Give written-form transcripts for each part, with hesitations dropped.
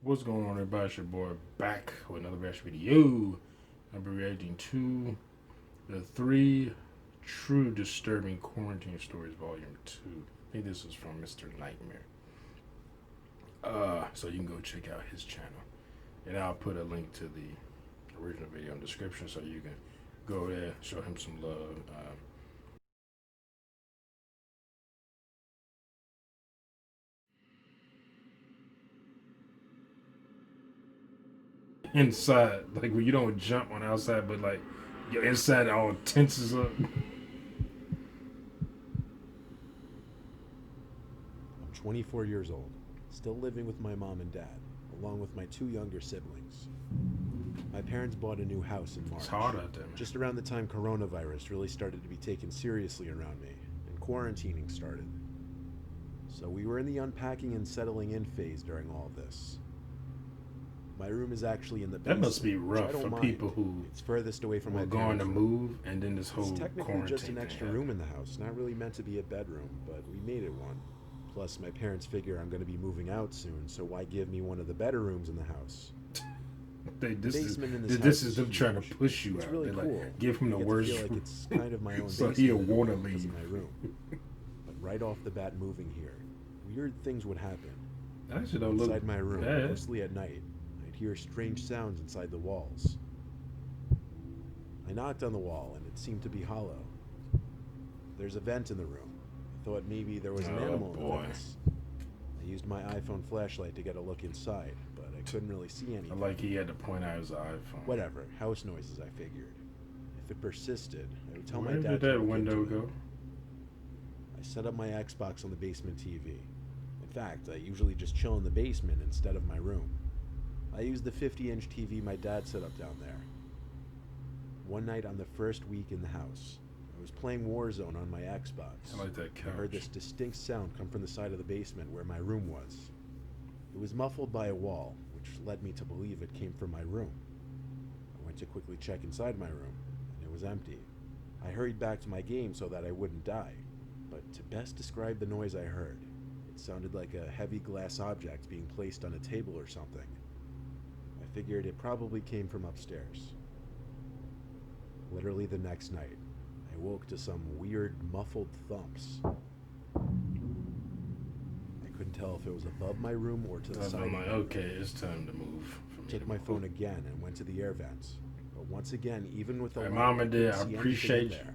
What's going on, everybody? It's your boy back with another reaction video. I'll be reacting to the three true disturbing quarantine stories, volume 2. I think this is from Mr. Nightmare. So you can go check out his channel. And I'll put a link to the original video in the description so you can go there, show him some love. Inside, like when you don't jump on outside, but like your inside all tenses up. I'm 24 years old, still living with my mom and dad, along with my two younger siblings. My parents bought a new house in March, It's hard out there, man. just around the time coronavirus really started to be taken seriously around me, and quarantining started. So we were in the unpacking and settling in phase during all of this. My room is actually in the That basement, must be which I rough don't for mind. people who It's furthest away from were my going parents' to room. move, and then this whole It's technically quarantine just an thing extra happened. room in the house, not really meant to be a bedroom, but we made it one. Plus, my parents figure I'm going to be moving out soon, so why give me one of the better rooms in the house? This Basement in is this this house is is them trying to huge. push you It's out. really They cool. like give him the I get to worst feel like room, it's kind of my own so basement he'll in a want to way because leave. of my room. But right off the bat, moving here, weird things would happen. Actually, don't look Inside my room, bad. mostly at night, I'd hear strange sounds inside the walls. I knocked on the wall, and it seemed to be hollow. There's a vent in the room. I thought maybe there was an Oh, animal in the boy. vents. I used my iPhone flashlight to get a look inside, but I couldn't really see I anything. like he had to point out his iPhone. Whatever, house noises, I figured. If it persisted, I would tell Where my dad did to that look window into it. go? I set up my Xbox on the basement TV. In fact, I usually just chill in the basement instead of my room. I used the 50-inch TV my dad set up down there. One night on the first week in the house, I was playing Warzone on my Xbox. I like that I heard couch. this distinct sound come from the side of the basement where my room was. It was muffled by a wall, which led me to believe it came from my room. I went to quickly check inside my room, and it was empty. I hurried back to my game so that I wouldn't die, but to best describe the noise I heard, it sounded like a heavy glass object being placed on a table or something. I figured it probably came from upstairs. Literally the next night, I woke to some weird muffled thumps. I couldn't tell if it was above my room or to the side. I'm like, okay, it's time to move. For me Took to my move. phone again and went to the air vents. But once again, even with the Hey, light, Mom and Dad, I couldn't see anything appreciate in you, there.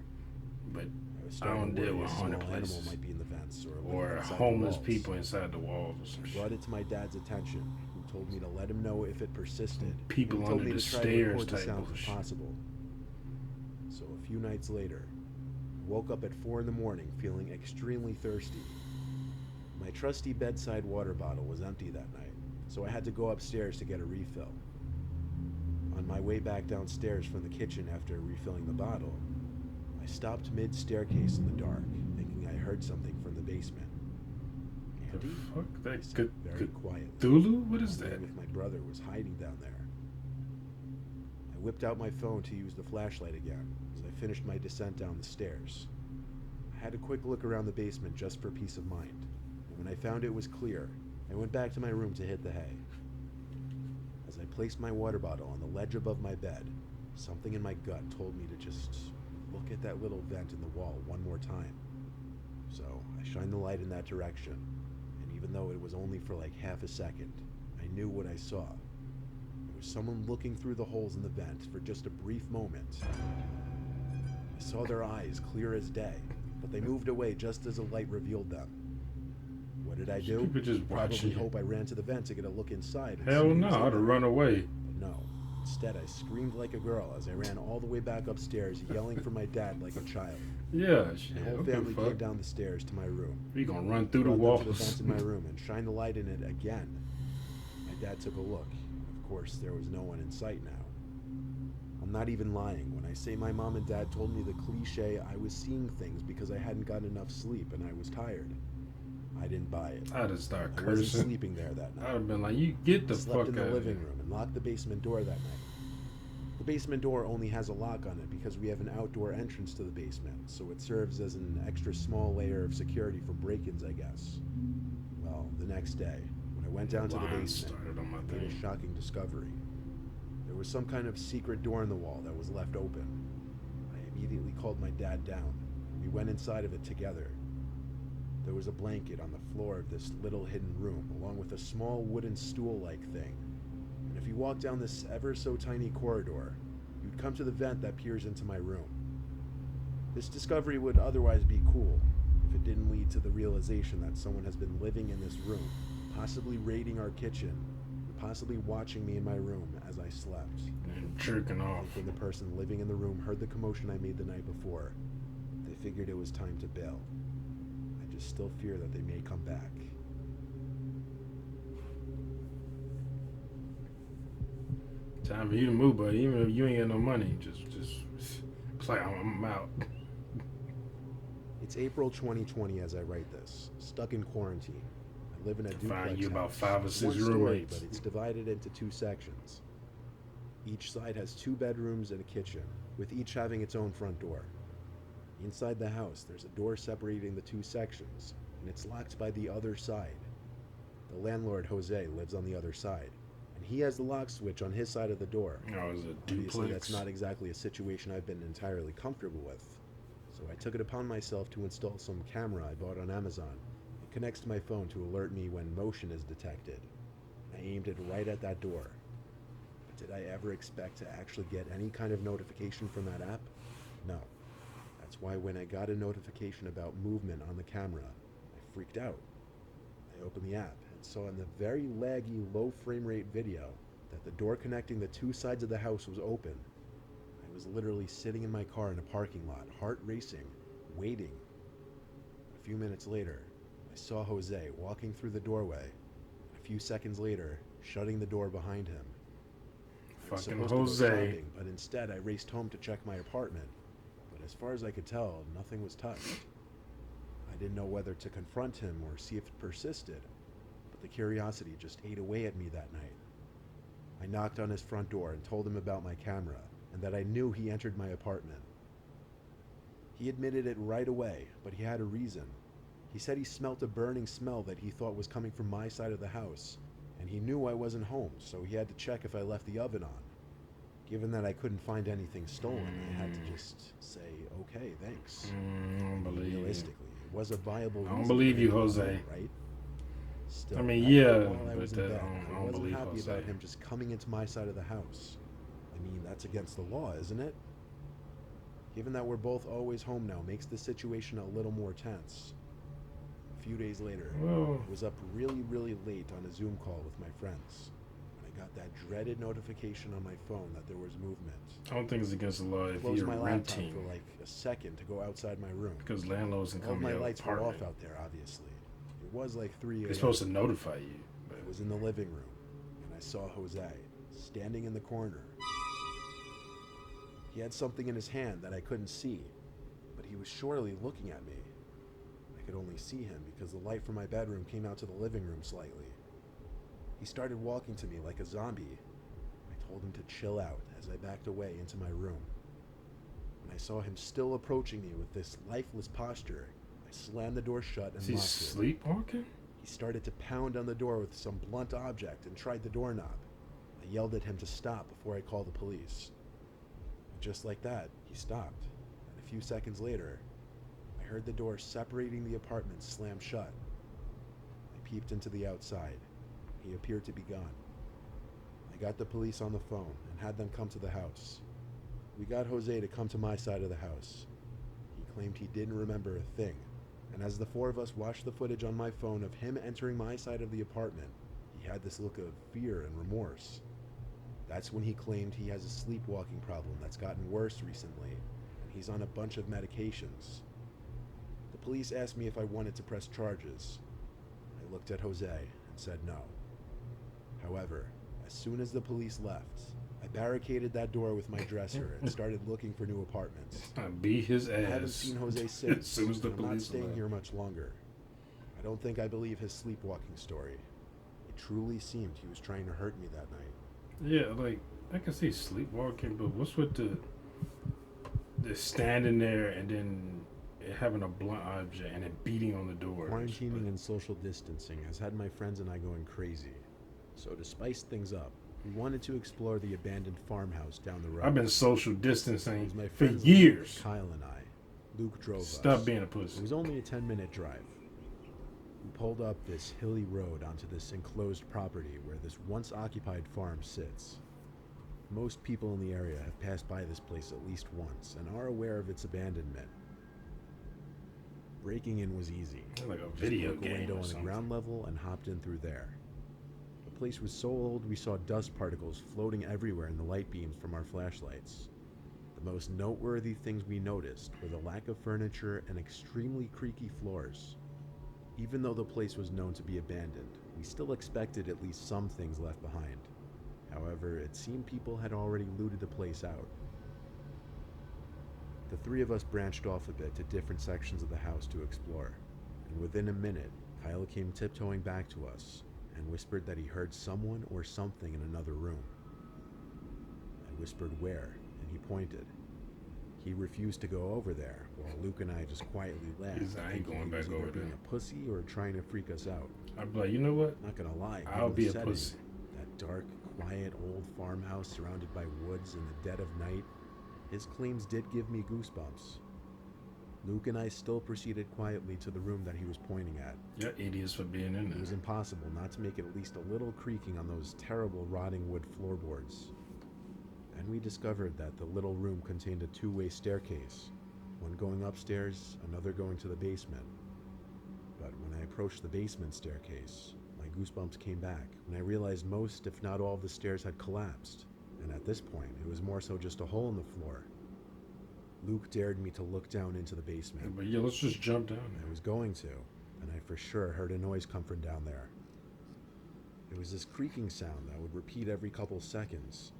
but I was I starting don't to deal worry with a small haunted animal places might be in the vents or living inside the homeless walls. people inside the walls or some I shit. brought it to my dad's attention, who told me to let him know if it persisted. People and told under me the to try to stairs record the type sounds if bullshit. possible. So a few nights later, I woke up at 4 in the morning feeling extremely thirsty. My trusty bedside water bottle was empty that night, so I had to go upstairs to get a refill. On my way back downstairs from the kitchen after refilling the bottle, I stopped mid-staircase in the dark, thinking I heard something from the basement. The Andy? fuck? I That said good very quietly. Cthulhu? What is Wondering that? if my brother was hiding down there. I whipped out my phone to use the flashlight again as I finished my descent down the stairs. I had a quick look around the basement just for peace of mind, and when I found it was clear, I went back to my room to hit the hay. As I placed my water bottle on the ledge above my bed, something in my gut told me to just look at that little vent in the wall one more time. So I shined the light in that direction, and even though it was only for like half a second, I knew what I saw. It was someone looking through the holes in the vent for just a brief moment. I saw their eyes clear as day, but they moved away just as the light revealed them. What did I do? People just Probably watching. hope I ran to the vent to get a look inside. and Hell see who no, was in I'd have there. run away. But no. Instead, I screamed like a girl as I ran all the way back upstairs, yelling for my dad like a child. Yeah, shit. The whole Okay, family came fuck. down the stairs to my room. We gonna run through the Brought them to the walls. vent in my room and shined the light in it again. My dad took a look. Of course, there was no one in sight now. I'm not even lying when I say my mom and dad told me the cliche I was seeing things because I hadn't gotten enough sleep and I was tired. I didn't buy it. I'd have started I wasn't cursing. sleeping there that I'd night. have been like, you get the I slept fuck in the out of living here. room and locked the basement door that night. The basement door only has a lock on it because we have an outdoor entrance to the basement, so it serves as an extra small layer of security for break-ins, I guess. Well, the next day, when I I went down to the Line basement started on my and made a thing. shocking discovery. There was some kind of secret door in the wall that was left open. I immediately called my dad down. We went inside of it together. There was a blanket on the floor of this little hidden room, along with a small wooden stool-like thing. And if you walk down this ever so tiny corridor, you'd come to the vent that peers into my room. This discovery would otherwise be cool if it didn't lead to the realization that someone has been living in this room, possibly raiding our kitchen, and possibly watching me in my room as I slept. And jerking I off. think when the person living in the room heard the commotion I made the night before, they figured it was time to bail. I just still fear that they may come back. Time for you to move, buddy. Even if you ain't got no money, just it's like I'm out. It's April 2020 as I write this, stuck in quarantine. I live in a duplex Find you about house. 5 or It's 6 one story, roommates. but it's divided into 2 sections. Each side has 2 bedrooms and a kitchen, with each having its own front door. Inside the house, there's a door separating the 2 sections, and it's locked by the other side. The landlord, Jose, lives on the other side, and he has the lock switch on his side of the door. Oh, is it Obviously, duplex? that's not exactly a situation I've been entirely comfortable with, so I took it upon myself to install some camera I bought on Amazon. It connects to my phone to alert me when motion is detected. I aimed it right at that door. But did I ever expect to actually get any kind of notification from that app? No. That's why when I got a notification about movement on the camera, I freaked out. I opened the app and saw in the very laggy, low frame rate video that the door connecting the 2 sides of the house was open. I was literally sitting in my car in a parking lot, heart racing, waiting. A few minutes later, I saw Jose walking through the doorway. A few seconds later, shutting the door behind him. I was Fucking supposed to go Jose. shopping, but instead I raced home to check my apartment. But as far as I could tell, nothing was touched. I didn't know whether to confront him or see if it persisted, but the curiosity just ate away at me that night. I knocked on his front door and told him about my camera, and that I knew he entered my apartment. He admitted it right away, but he had a reason. He said he smelt a burning smell that he thought was coming from my side of the house, and he knew I wasn't home, so he had to check if I left the oven on. Given that I couldn't find anything stolen, I had to just say, okay, thanks. I don't believe you. Realistically, it was a viable I don't reason believe for you, him to Jose. come, right? Still, I mean, that yeah, night while I but was in that- bed, I I don't wasn't believe happy Jose. about him just coming into my side of the house. I mean, that's against the law, isn't it? Given that we're both always home now, makes the situation a little more tense. A few days later, Well, I was up really, really late on a Zoom call with my friends. And I got that dreaded notification on my phone that there was movement. I don't think it's against the law I if closed you're my laptop renting, for like a second to go outside my room. because landlords can All of come my to your lights were apartment. off out there, obviously. It was like 3 a.m. They're supposed to notify you. But I was in the living room, and I saw Jose standing in the corner. He had something in his hand that I couldn't see, but he was surely looking at me. I could only see him because the light from my bedroom came out to the living room slightly. He started walking to me like a zombie. I told him to chill out as I backed away into my room. When I saw him still approaching me with this lifeless posture, I slammed the door shut and is he locked it. sleepwalking? He started to pound on the door with some blunt object and tried the doorknob. I yelled at him to stop before I called the police. And just like that, he stopped. And a few seconds later, I heard the door separating the apartment slam shut. I peeped into the outside. He appeared to be gone. I got the police on the phone and had them come to the house. We got Jose to come to my side of the house. He claimed he didn't remember a thing. And as the 4 of us watched the footage on my phone of him entering my side of the apartment, he had this look of fear and remorse. That's when he claimed he has a sleepwalking problem that's gotten worse recently, and he's on a bunch of medications. The police asked me if I wanted to press charges. I looked at Jose and said no. However, as soon as the police left, I barricaded that door with my dresser and started looking for new apartments. I beat his ass. I haven't seen Jose since, as soon as the and I'm not police staying left. here much longer. I don't think I believe his sleepwalking story. It truly seemed he was trying to hurt me that night. Yeah, like I can see sleepwalking, but what's with the standing there and then having a blunt object and then beating on the door. Quarantining and social distancing has had my friends and I going crazy. So to spice things up, we wanted to explore the abandoned farmhouse down the road. I've been social distancing It was my for friends years. Kyle and I. Luke drove us. Stop being a It pussy. was only a 10-minute drive. We pulled up this hilly road onto this enclosed property where this once occupied farm sits. Most people in the area have passed by this place at least once and are aware of its abandonment. Breaking in was easy. Like a video Broke a game window or on the something. ground level and hopped in through there. The place was so old we saw dust particles floating everywhere in the light beams from our flashlights. The most noteworthy things we noticed were the lack of furniture and extremely creaky floors. Even though the place was known to be abandoned, we still expected at least some things left behind. However, it seemed people had already looted the place out. The three of us branched off a bit to different sections of the house to explore, and within a minute, Kyle came tiptoeing back to us and whispered that he heard someone or something in another room. I whispered where, and he pointed. He refused to go over there, while Luke and I just quietly laughed. I ain't going thinking he back was either over being there. a pussy or trying to freak us out. I'd be like, you know what? Not gonna lie, I'll given be the a setting, pussy. that dark, quiet old farmhouse surrounded by woods in the dead of night, his claims did give me goosebumps. Luke and I still proceeded quietly to the room that he was pointing at. You're idiots for being in It was there. impossible not to make at least a little creaking on those terrible rotting wood floorboards. Then we discovered that the little room contained a two-way staircase, one going upstairs, another going to the basement. But when I approached the basement staircase, my goosebumps came back when I realized most, if not all, of the stairs had collapsed, and at this point, it was more so just a hole in the floor. Luke dared me to look down into the basement. But yeah, let's just jump down I there. was going to, and I for sure heard a noise come from down there. It was this creaking sound that would repeat every couple seconds.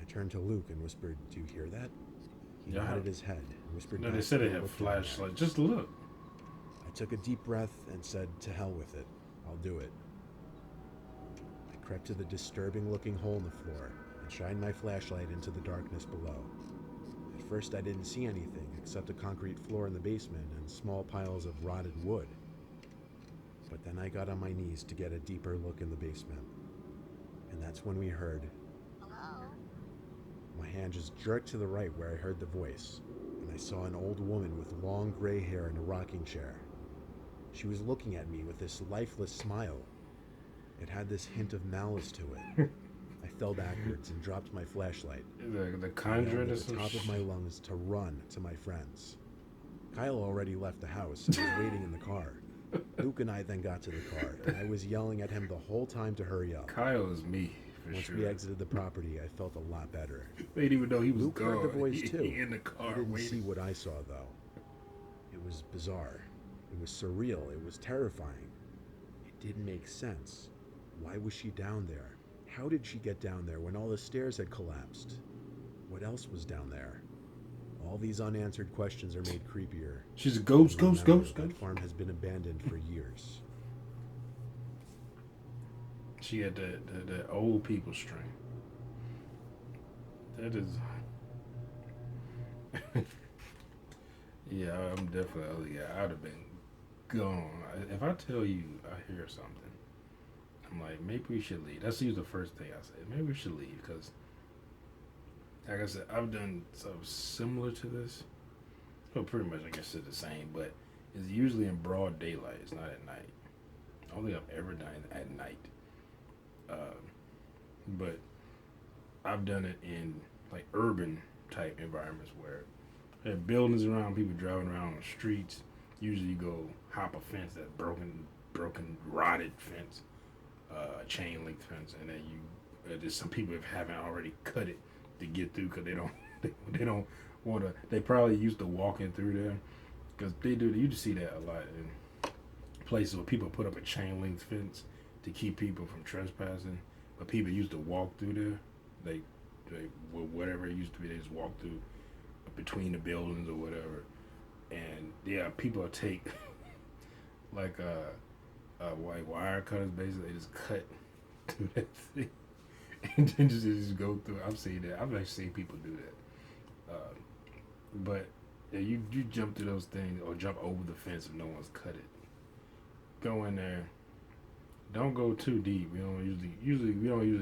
I turned to Luke and whispered, "Do you hear that?" He Yeah. nodded his head and whispered No, back they said to they me, had "Look down there." flashlights. Just look. I took a deep breath and said, "To hell with it. I'll do it." I crept to the disturbing looking hole in the floor and shined my flashlight into the darkness below. At first I didn't see anything except a concrete floor in the basement and small piles of rotted wood. But then I got on my knees to get a deeper look in the basement. And that's when we heard. Hello? My hand just jerked to the right where I heard the voice, and I saw an old woman with long gray hair in a rocking chair. She was looking at me with this lifeless smile. It had this hint of malice to it. I fell backwards and dropped my flashlight. The I Conjuring yelled or at the some top of my shit. lungs to run to my friends. Kyle already left the house and was waiting in the car. Luke and I then got to the car, and I was yelling at him the whole time to hurry up. Kyle is me, for Once sure. we exited the property, I felt a lot better. They didn't even know he was Luke gone. heard the voice He too. in the I car didn't waiting. see what I saw, though. It was bizarre. It was surreal. It was terrifying. It didn't make sense. Why was she down there? How did she get down there when all the stairs had collapsed? What else was down there? All these unanswered questions are made creepier. She's a ghost, Remember, ghost, ghost, that ghost. farm has been abandoned for years. She had the old people string. That is. Yeah, I'm definitely the other guy. I'd have been gone. If I tell you I hear something, I'm like, maybe we should leave. That's usually the first thing I say. Maybe we should leave because, like I said, I've done something similar to this. Well, pretty much, I guess it's the same, but it's usually in broad daylight. It's not at night. I don't think I've ever done it at night. But I've done it in like urban type environments where there are buildings around, people driving around on the streets. Usually you go hop a fence, that broken, rotted fence, chain link fence, and then there's some people that haven't already cut it to get through because they don't want to. They probably used to walking through there because they do. You just see that a lot in places where people put up a chain link fence to keep people from trespassing, but people used to walk through there. They whatever it used to be, they just walk through between the buildings or whatever. And yeah, people take like white wire cutters, basically they just cut through that thing and then just go through. I've seen that. I've actually seen people do that. But Yeah, you jump through those things or jump over the fence if no one's cut it. Go in there. Don't go too deep. We don't usually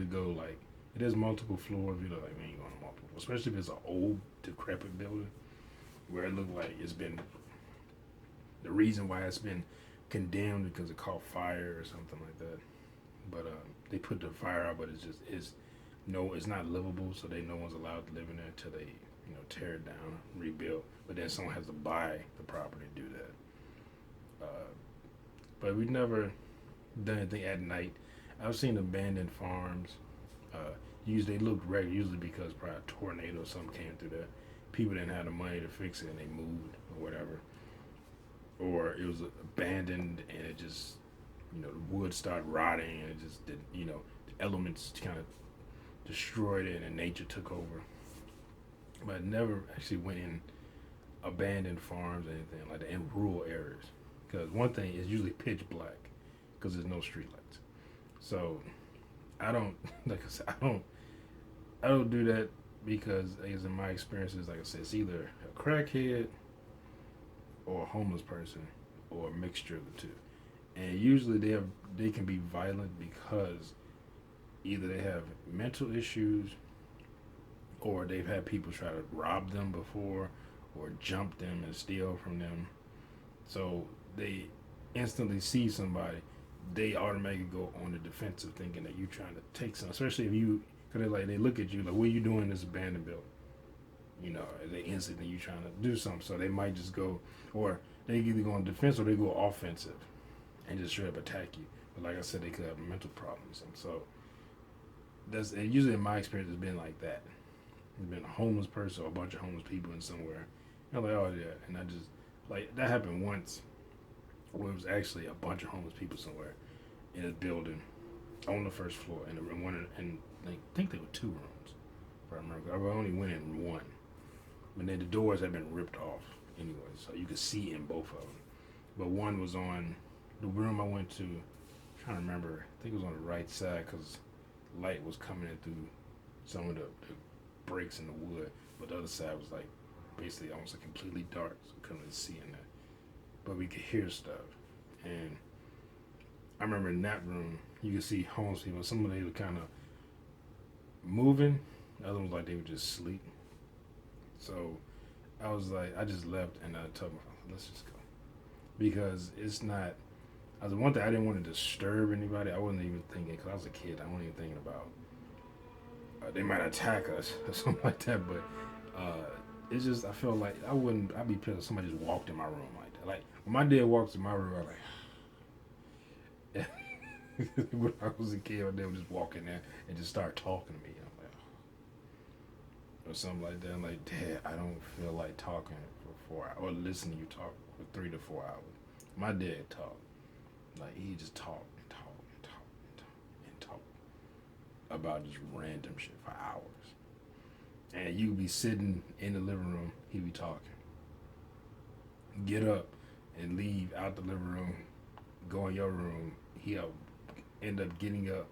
go like it is multiple floors. We don't like we ain't going to multiple, especially if it's an old decrepit building where it looked like it's been the reason why it's been condemned because it caught fire or something like that. But they put the fire out, but it's not livable, so no one's allowed to live in there until they tear it down, rebuild. But then someone has to buy the property to do that. But we've never done anything at night. I've seen abandoned farms. Usually they looked regular, usually because probably a tornado or something came through there. People didn't have the money to fix it and they moved or whatever. Or it was abandoned and it just, the wood started rotting and it just did, the elements kind of destroyed it and nature took over. But I never actually went in abandoned farms or anything like that in rural areas. Because one thing is usually pitch black because there's no streetlights. So I don't, like I said, I don't do that because, as in my experiences, like I said, it's either a crackhead or a homeless person or a mixture of the two. And usually they can be violent because either they have mental issues or they've had people try to rob them before or jump them and steal from them. So they instantly see somebody, they automatically go on the defensive thinking that you're trying to take some, especially if because they look at you like, what are you doing in this abandoned building? They instantly you trying to do something. So they might just go, or they either go on defense or they go offensive and just straight up attack you. But like I said, they could have mental problems. And so and usually in my experience, it's been like that. It's been a homeless person or a bunch of homeless people in somewhere. I'm like, oh yeah. And I just, like, that happened once where it was actually a bunch of homeless people somewhere in a building on the first floor. And I think there were 2 rooms, if I remember. I only went in one. But then the doors had been ripped off anyway, so you could see in both of them. But one was on the room I went to. I'm trying to remember. I think it was on the right side because light was coming in through some of the breaks in the wood. But the other side was like basically almost like completely dark, so we couldn't really see in there. But we could hear stuff. And I remember in that room, you could see homeless people. Some of them were kind of moving. The other ones like they would just sleep. So I was like, I just left and I told my father, let's just go. Because it's not, one thing, I didn't want to disturb anybody. I wasn't even thinking, because I was a kid, I wasn't even thinking about they might attack us or something like that. But it's just, I felt like I'd be pissed if somebody just walked in my room like that. Like, when my dad walks in my room, I'm like, when I was a kid, they would just walk in there and just start talking to me. I'm like, or something like that. I'm like, Dad, I don't feel like talking for 4 hours or listening to you talk for 3 to 4 hours. My dad talked. Like, he just talked and talked and talked and talked and talked about just random shit for hours. And you'd be sitting in the living room, he'd be talking. Get up and leave out the living room, go in your room. He'll end up getting up,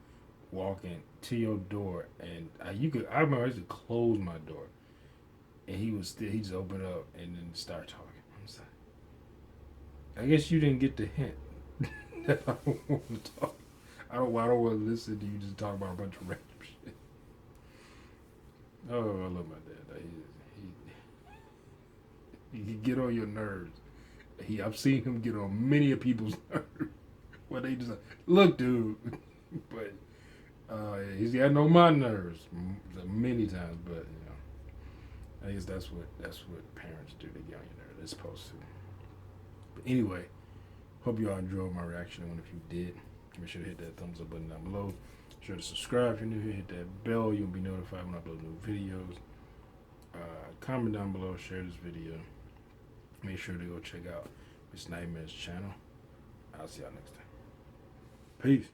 walking to your door, and I remember I used to close my door, and he just open up and then start talking. I'm just like, I guess you didn't get the hint that I don't want to talk. I don't want to listen to you just talk about a bunch of random shit. Oh, I love my dad. He get on your nerves. I've seen him get on many of people's nerves. Where they just like, look, dude. But he's got on my nerves many times. But I guess that's what parents do. They get on your nerves. They're supposed to. But anyway, hope you all enjoyed my reaction. And if you did, make sure to hit that thumbs up button down below. Be sure to subscribe if you're new here. Hit that bell. You'll be notified when I upload new videos. Comment down below. Share this video. Make sure to go check out Miss Nightmare's channel. I'll see y'all next time. Peace.